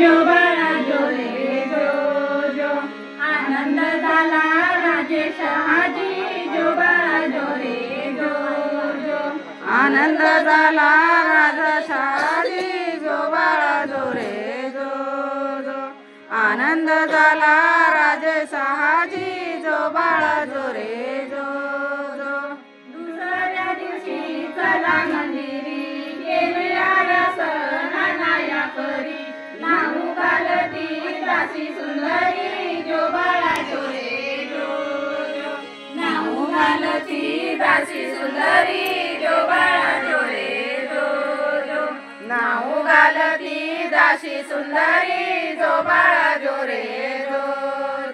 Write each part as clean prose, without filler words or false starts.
जो बाळा जो रे जो जो आनंद झाला राजे शहाजी जो बाळा जो रे जो जो आनंद झाला राजा शहाजी जो बाळा जो रे जो जो आनंद झाला राजे शहाजी जो बाळा जो रे जो जो दुसऱ्या दिवशी चला मंदिरी केली आरस नानाया परी नाऊ घालती दासी सुंदरी जो बाळा जो रे जो जो नाऊ घालती दासी सुंदरी जो बाळा जो रे जो जो नाऊ घालती दासी सुंदरी जो बाळा जो रे जो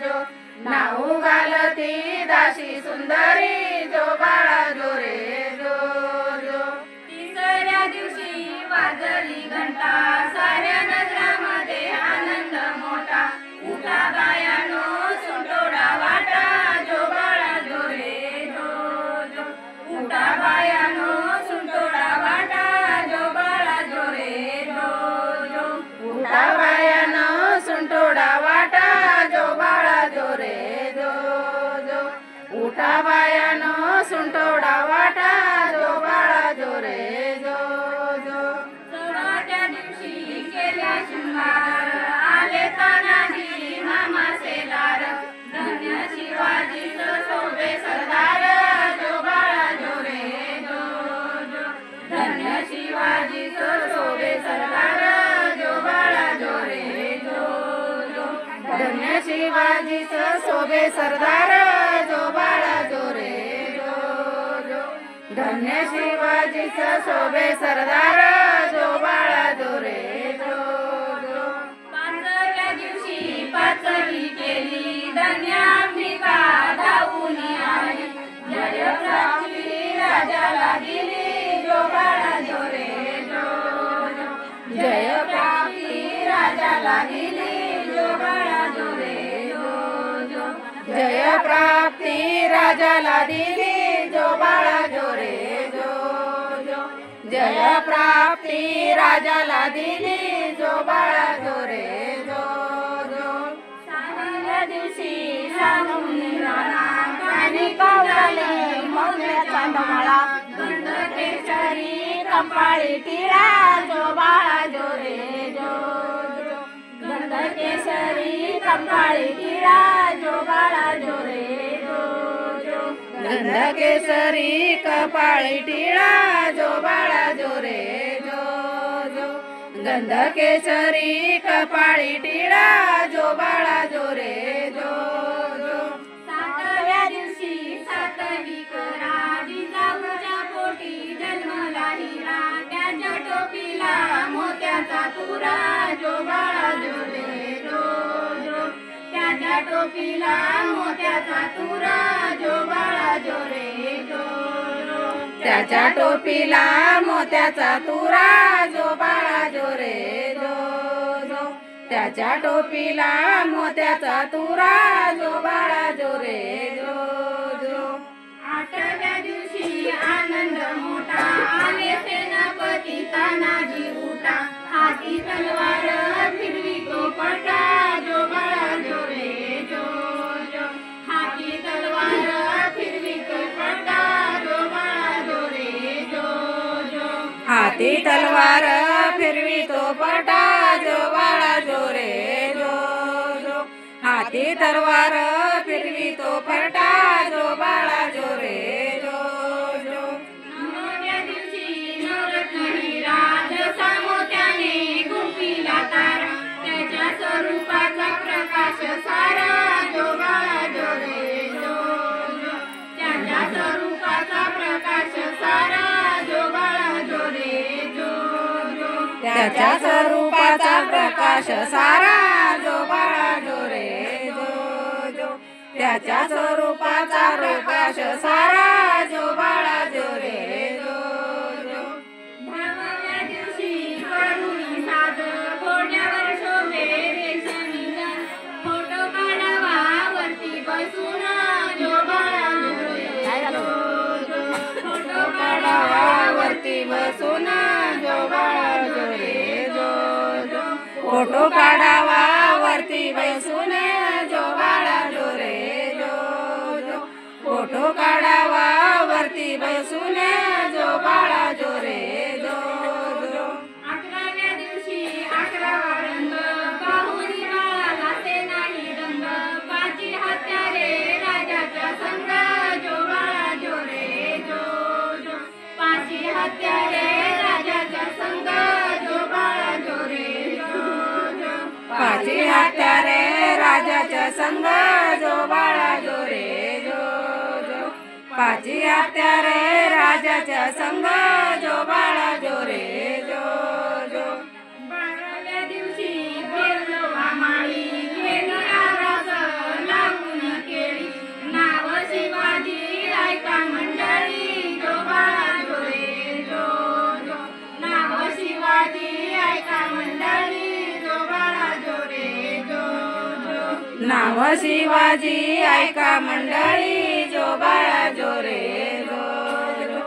जो नाऊ घालती दासी सुंदरी जो बाळा जो रे जो जो तिसऱ्या दिवशी वाजली घंटा साऱ्या नगरामध्ये आनंद मोठा उठा बायानो सुंटोडा वाटा जो बाळा जो रे जो जो उठा बायानो सुंटोडा वाटा जो बाळा जो रे जो जो उठा बायानो सुंटोडा वाटा जो बाळा जो रे जो जो उठा बायानो सुंटोडा वाटा जो बाळा जो रे जो जो सोळाच्या दिवशी केला शृंगार आले तानाजी मामा सेलार धन्य शिवाजी सोबे सरदार जो बाळा जो रे जो जो धन्य शिवाजी सोबे सरदार जो बाळा जो रे जो जो धन्य शिवाजीच शोभे सरदार जो बाळा जो रे जो जो धन्य शिवाजीच शोभे सरदार जो बाळा जो रे जो जो पाचव्या दिवशी पाचवी केली धन्य अंबिका धावून आली जय प्राप्ती राजाला दिली जो बाळा जो रे जो जो जय प्राप्ती राजाला दिली जो बाळा जो रे जो जो जय प्राप्ती राजाला दिली जो बाळा जो रे जो जो जय प्राप्ती राजाला दिली जो बाळा जो रे जो जो सहाव्या दिवशी सांगून राणा कानी कावळले मौल्या चांदमाळा गंध केसरी कंपाळी टिळा जो बाळा जो रे जो जो गंध केसरी कंपाळी टिळा जो बाळा जो रे जो जो गंध केसरी कपाळी टिळा जो बाळा जो रे जो जो गंध केसरी कपाळी टिळा जो बाळा जो रे जो जो सातव्या दिवशी सातवी करा जिजाऊच्या पोटी जन्मला हिरा त्याच्या टोपीला मोत्याचा तुरा जो बाळा जो रे जो जो त्याच्या टोपीला मोत्याचा तुरा जो बाळा जो रे जो जो त्याच्या टोपीला मोत्याचा तुरा जो बाळा जो रे जो जो त्याच्या टोपीला मोत्याचा तुरा जो बाळा जो रे जो जो आठव्या दिवशी आनंद मोठा आले सेनापती तानाजी उठा हाती तलवार फिरवी तो पटा जो बाळा जो रे जो जो हाती तलवार फिरवी तो पटा जो बाळा जो रे जो जो हाती तलवार फिरवी तो पटा जो बाळा जो रे जो जो हाती तलवार फिरवी तो पटा जो बाळा जो रे जो जो नवव्या दिवशी नवरत्न हिरा जसा मोत्याने गुंफिला तारा त्याच्या स्वरूपाचा प्रकाश सारा जो बाळा जो रे जो जो त्याच्या स्वरूपाचा प्रकाश सारा जो बाळा जो रे जो जो त्याच्या स्वरूपाचा प्रकाश सारा जो बाळा जो रे जो जो त्याच्या स्वरूपाचा प्रकाश सारा जो बाळा जो रे जो जो दहाव्या दिवशी करुणी साज घोड्यावर शोभे रेशमी गण फोटो काढावा वरती बसून जो बाळा जो रे जो जो फोटो काढावा वरती बसून जो बाळा जो रे जो जो फोटो काढावा वरती बैसून जो बाळा जो रे जो जो फोटो काढावा वरती बैसून जो बाळा जो रे जो जो 11व्या दिवशी 11वा रंग पाहुणी बाळाला ते नाही रंग पाची हत्यारे राजाचा संग जो बाळा जो रे जो जो पाची हत्यारे राजाचा संग जो बाळा जो रे जो जो पाची हत्यारे राजाच्या संग जो बाळा जो रे जो जो पाची हत्यारे राजाच्या संग जो बाळा जो रे जो जो 12व्या दिवशी गेलो माळी घेऊन आरास लागून केळी नाव शिवाजी ऐका मंडळी जो बाळा जो रे जो जो नाव शिवाजी ऐका मंडळी जो बाळा जो रे जो जो नाव शिवाजी ऐका मंडळी जो बाळा जो रे जो जो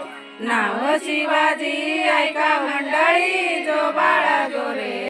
नाव शिवाजी ऐका मंडळी जो बाळा